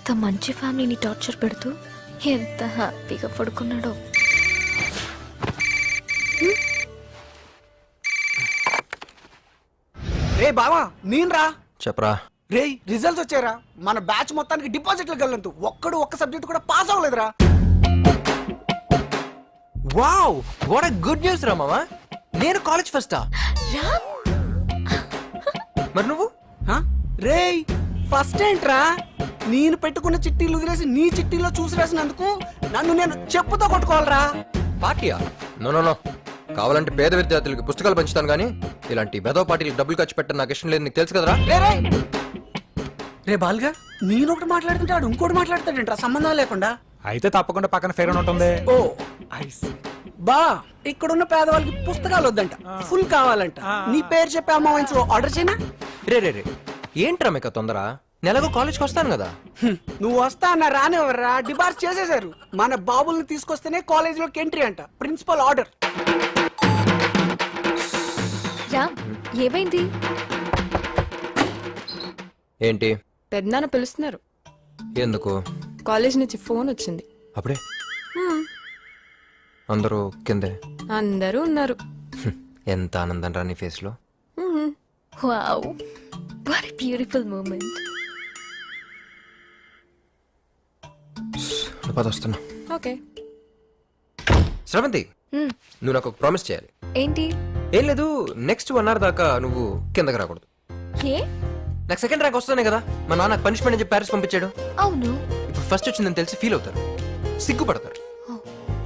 ఇంత మంచి ఫ్యామిలీని టార్చర్ పెడుతూ ఎంత హ్యాపీగా పడుకున్నాడో. రే బావా నేను రా. చెప్పరా. రే రిజల్ట్స్ వచ్చారా, మన బ్యాచ్ మొత్తానికి డిపాజిట్లు గల్లంతు ఒక్క సబ్జెక్ట్ కూడా పాస్ అవ్వలేదురా. Wow what a good news రా మామా. నేను కాలేజ్ ఫస్టా? మరి నువ్వు? రే ఫస్ట్ ఏంట్రా, నేను పెట్టుకున్న చిట్టీలు వదిలేసి నీ చిట్టీలో చూసి రాసినందుకు నన్ను నేను చెప్పుతో కొట్టుకోవాలరా. పార్టీయా? No no no. కావాలంటే పేద విద్యార్థులకి పుస్తకాలు పంచుతాను కానీ ఇలాంటి బెదవ పార్టీలకు డబ్బులు ఖర్చు పెట్టడం నాకు ఇష్టం లేదు, నీకు తెలుసు కదరా. రే బాల్గా, నేను ఒకటి మాట్లాడుతుంటాడు ఇంకోటి మాట్లాడతాడంట్రా సంబంధం లేకుండా. అయితే తప్పకుండా పక్కన ఫెయిర్ ఉంటుంది. ఓ బా ఇక్కడున్న పేదవాళ్ళకి పుస్తకాలు వద్దంట, ఫుల్ కావాలంట. నీ పేరు చెప్పి అమ్మ వైన్స్ ఆర్డర్ చేయనా? రే రే రే ఏంట్రా మీకు తొందర? నెలకు కాలేజ్కి వస్తాను కదా. నువ్వు వస్తా అన్న రానివ్వరా, డిబార్స్ చేసేశారు. మన బాబుల్ని తీసుకొస్తేనే కాలేజీలోకి ఎంట్రీ అంట, ప్రిన్సిపల్ ఆర్డర్. రామ్ ఏమైంది? ఏంటి? పెద్దనాన్న పిలుస్తున్నారు. ఎందుకు? కాలేజ్ నుంచి ఫోన్ వచ్చింది. అప్పుడే అందరూ కిందే? అందరూ ఉన్నారు. ఎంత ఆనందం రా నీ ఫేస్ లో. Wow what a beautiful moment. వస్తున్నా. ఓకే శ్రవంతి, నువ్వు నాకు ఒక ప్రామిస్ చేయాలి. ఏంటి? ఏం లేదు, నెక్స్ట్ 1 hour దాకా నువ్వు కిందకి రాకూడదు. ఏ? నాకు సెకండ్ ర్యాంక్ వస్తానే కదా మా నాన్న పనిష్మెంట్ అని చెప్పి ప్యారిస్ పంపించాడు. అవును. ఇప్పుడు ఫస్ట్ వచ్చిందని తెలిసి ఫీల్ అవుతారు, సిగ్గుపడతారు,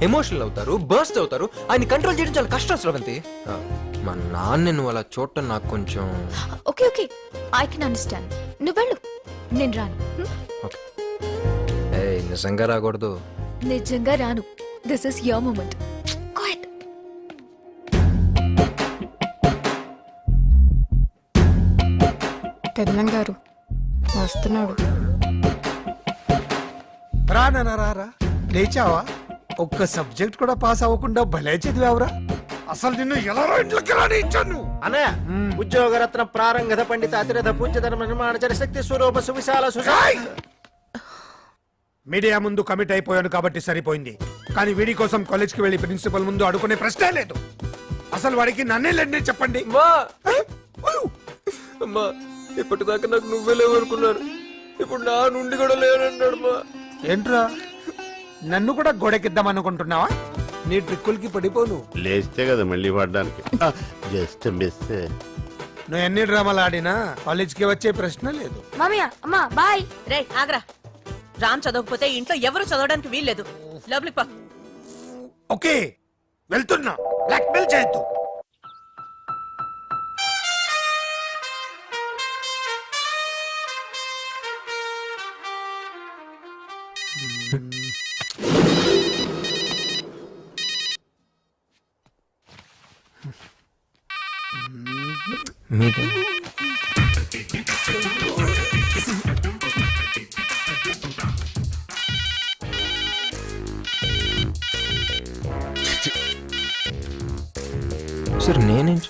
ఎమోషనల్ అవుతారు, బర్స్ట్ అవుతారు. ఆయన కంట్రోల్ చేయడం చాలా కష్టం శ్రవంతి. మా నాన్న నువ్వు అలా చూడటం నాకు కొంచెం. Okay okay I can understand. నువ్వు వెళ్ళు, నేను రాను. ఓకే. ఏయ్ నిజంగా రాకూడదు. నిజంగా రాను. This is your moment. Quiet. పెద్దనాన్న గారు వస్తున్నాడు. రా లేచావా? ఒక్క సబ్జెక్ట్ కూడా పాస్ అవ్వకుండా భలే చదివావురా. అసలు నిన్ను ఎలా ఇంట్లోకి రానిచ్చాను? అన్నయ్య, ఉద్యోగరత్న ప్రారంగత పండిత అతిరథ పూజ్యధర్మ నిర్మాణ శక్తి స్వరూప సువిశాల మీడియా ముందు కమిట్ అయిపోయాను కాబట్టి సరిపోయింది, కానీ వీడి కోసం కాలేజ్ కి వెళ్లి ప్రిన్సిపల్ ముందు అడుగునే ప్రశ్నే లేదు. అసలు వాడికి నన్నే లేండి చెప్పండి. అమ్మా ఇప్పటిదాకా నాకు నువ్వే లేవనుకున్నాను, ఇప్పుడు నా నుండి కూడా లేవన్నాడు. మా ఏంట్రా నన్ను కూడా గోడెకిద్దాం అనుకుంటున్నావా? నీ ట్రిక్కులకి పడిపోను. లేస్తే కదా మళ్ళీ పడడానికి. Just miss. నువ్వు ఎన్ని డ్రామాలు ఆడినా కాలేజ్ కి వచ్చే ప్రశ్న లేదు. మామయ్య అమ్మా బాయ్. రే ఆగ్రా, రామ్ చదవకపోతే ఇంట్లో ఎవరు చదవడానికి వీల్లేదు. లోపలికి పా. ఓకే వెళ్తున్నా, బ్లాక్ మెయిల్ చేయొద్దు. సార్ నేనేం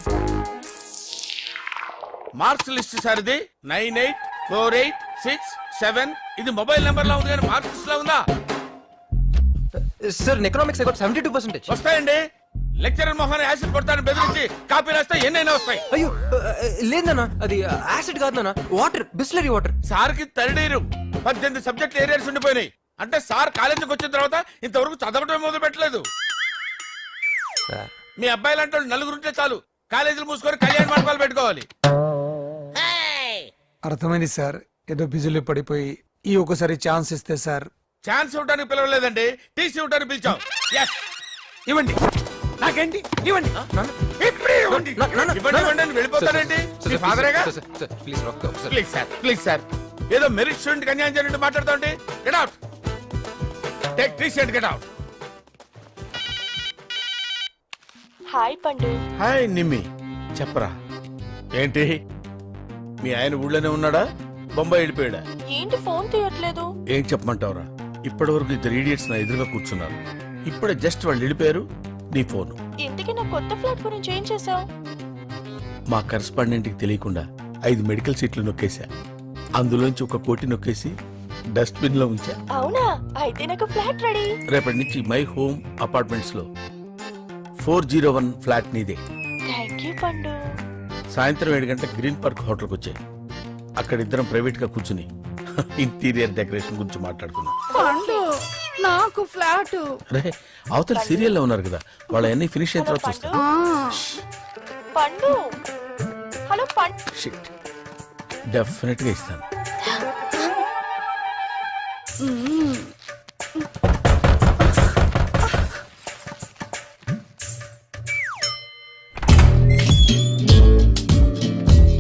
మార్క్స్ లిస్ట్ సార్ ఇది 984867. ఇది మొబైల్ నెంబర్ లా ఉంది కానీ మార్క్స్ లిస్ట్ లా ఉందా? Sir economics 72%. వస్తాయండి. లెక్చరర్ మొహాన్ని యాసిడ్ కొడతాను బెదిరించి కాపీ రాస్తే ఎన్నైనా వస్తాయి. అయ్యో లేదన్నా, అది యాసిడ్ కాదన్నా, వాటర్, బిస్లరీ వాటర్. సార్ కి తడిడీరు 18 సబ్జెక్టులు ఏరియాస్ ఉండిపోయినాయి. అంటే సార్ కాలేజీకి వచ్చిన తర్వాత ఇంతవరకు చదవటం మొదలు పెట్టలేదు. మీ అబ్బాయి లాంటి వాళ్ళు నలుగురుంటే చాలు, కాలేజీలు మూసుకొని కళ్యాణ మండపాలు పెట్టుకోవాలి. అర్థమైంది సార్, ఏదో బిజీలో పడిపోయి ఈ ఒకసారి ఛాన్స్ ఇస్తే సార్. ఛాన్స్ ఇవ్వడానికి పిలవలేదండి, టీసీ ఇవ్వడానికి పిలిచాం. ఇవ్వండి, నాకేంటి ఇవ్వండి. వెళ్ళిపోతారండి. ప్లీజ్ సార్, ప్లీజ్ సార్, ఏదో మెరిట్ స్టూడెంట్ అన్యాయం జరిగినట్టు మాట్లాడుతూ get out. Take TC and get out. Hi పండు. హాయ్ నిమ్మి, చెప్పరా ఏంటి? మీ ఆయన ఊళ్ళోనే ఉన్నాడా, బొంబాయి వెళ్ళిపోయాడా? ఏంటి ఫోన్ తీయట్లేదు? ఏం చెప్పమంటావురా, ఇప్పటి వరకు 2 idiots నా ఎదురుగా కూర్చున్నారు. ఇప్పుడే జస్ట్ వాళ్ళు వెళ్ళిపోయారు, నీ ఫోన్. ఇంతకీ నా కొత్త ఫ్లాట్ గురించి ఏం చేసావు? మా కరెస్పాండెంట్ కి తెలియకుండా 5 మెడికల్ సీట్లు నొక్కేశా. అందులోంచి 1 కోటి నొక్కేసి డస్ట్ బిన్ లో ఉంచా. అవునా అయితే నాకు ఫ్లాట్ రెడీ. రేపటి నుంచి మై హోమ్ అపార్ట్మెంట్స్ లో 401 ఫ్లాట్ నీదే. థ్యాంక్ యూ పండు. సాయంత్రం 7 గంటల గ్రీన్ పార్క్ హోటల్కి వచ్చాయి. అక్కడ ఇద్దరం ప్రైవేట్ గా కూర్చుని ఇంటీరియర్ డెకరేషన్ గురించి మాట్లాడుకున్నాం. నాకు ఫ్లాట్. రే అవతల సీరియల్లో ఉన్నారు కదా, వాళ్ళ అన్ని ఫినిష్ అయిన తర్వాత చూస్తాను. పండు హలో పండు. షిట్, డెఫినెట్ గా ఇస్తాను.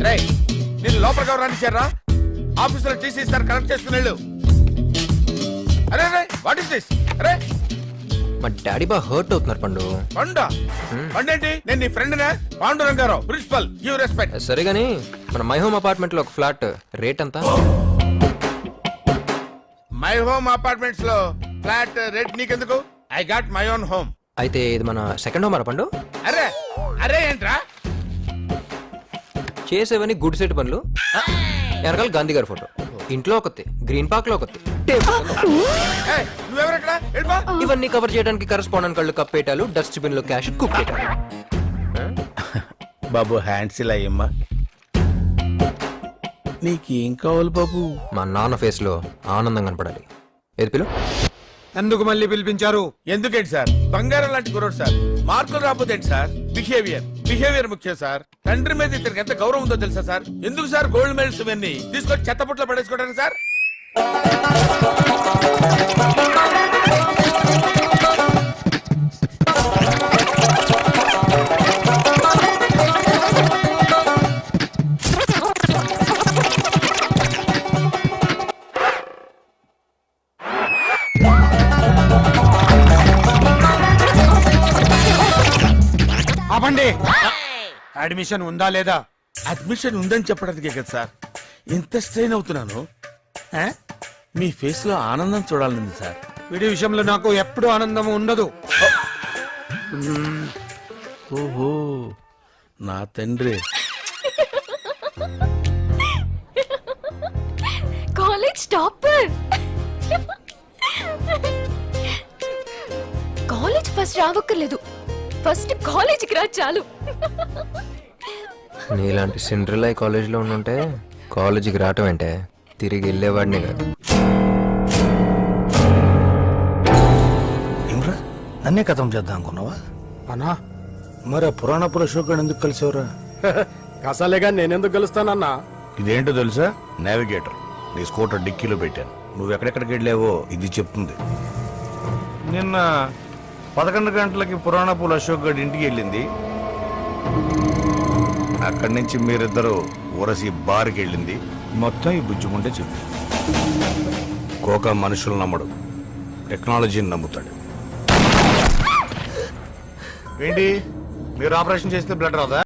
రేయ్, నేను లోపలికి ఎవరు రానిచ్చారా? ఆఫీసులో టీసీ ఇస్తారు, కరెక్ట్ చేసుకుని వెళ్ళు. అరే రే, వాట్ ఇస్ దిస్? అరే మా డాడీ బాగా హర్ట్ అవుతున్నారు పండు. పండా? పండేంటి? నేను నీ ఫ్రెండ్ నే, పాండురంగారావు, ప్రిన్సిపల్. Give respect. సరే గానీ మన మై హోమ్ అపార్ట్మెంట్ లో ఒక ఫ్లాట్ రేట్ ఎంత? మై హోమ్ అపార్ట్మెంట్స్ లో ఫ్లాట్ రేట్ నీకెందుకు? I got my own home. అయితే ఇది మన సెకండ్ హోమ్ పండు. అరే అరే ఏంట్రా? చేసేవని గుడ్ సెట్ పనులు. వెనకాల గాంధీ గారి ఫోటో, ఇంట్లో ఒకటి, గ్రీన్ పార్క్ లో ఒకటి, ఏయ్, నువ్వెవరెక్కడ? వెళ్ళిపో. ఇవన్నీ కవర్ చేయడానికి కరెస్పాండెంట్ కళ్ళు కప్పేటాలు, డస్ట్ బిన్ లో క్యాష్ కుప్పేటాలు. బాబు హ్యాండ్స్ ఇలా అయ్యమ్మా. నీకేం కావాలి బాబు? మా నాన్న ఫేస్ లో ఆనందం కనపడాలి. ఏది పిలు? ఎందుకు మళ్ళీ పిలిపించారు? ఎందుకేంటి సార్, బంగారం లాంటి కుర్రోడు సార్. మార్కులు రాకపోతే ఏంటి సార్? బిహేవియర్ ముఖ్యం సార్. తండ్రి మీద ఇతనికి ఎంత గౌరవం ఉందో తెలుసా సార్? ఎందుకు సార్ గోల్డ్ మెడల్స్ ఇవన్నీ తీసుకొచ్చి చెత్తపుట్లో పడేసుకోవడానికి సార్? ఆపండి. అడ్మిషన్ ఉందా లేదా? అడ్మిషన్ ఉందని చెప్పడానికే కదా సార్ ఎంత స్ట్రెయిన్ అవుతున్నాను. ఏ? మీ ఫేస్ లో ఆనందం చూడాలని సార్. వీడి విషయంలో నాకు ఎప్పుడు ఆనందం ఉండదు. ఓహో, నా తండ్రి. College topper. కాలేజ్ ఫస్ట్ రావక్కర్లేదు, ఫస్ట్ కాలేజీకి రా చాలు. నీలాంటి సిండ్రిలై కాలేజీలో ఉండుంటే కాలేజీకి రావటం అంటే తిరిగి వెళ్ళేవాడిని కాదు. ఏమ్రా, నన్నే కథం చేద్దాం అనుకున్నావా? అన్నా మరి ఆ పురాణ పురుషోకుడు ఎందుకు కలిసేవరా? కసాలేగా నేనెందుకు గెలుస్తానన్నా? ఇదేంటో తెలుసా? నావిగేటర్. నీ స్కూటర్ డిక్కీలో పెట్టాను. నువ్వు ఎక్కడెక్కడికి వెళ్ళావో ఇది చెప్తుంది. నిన్న 11 గంటలకి పురాణపుల అశోక్ గడ్ ఇంటికి వెళ్ళింది. అక్కడి నుంచి మీరిద్దరూ ఊరసి బార్కి వెళ్ళింది. మొత్తం ఈ బుజ్జుకుంటే చెప్పు. కోక మనుషులు నమ్మడు, టెక్నాలజీని నమ్ముతాడు. ఏంటి, మీరు ఆపరేషన్ చేస్తే బ్లడ్ రాదా?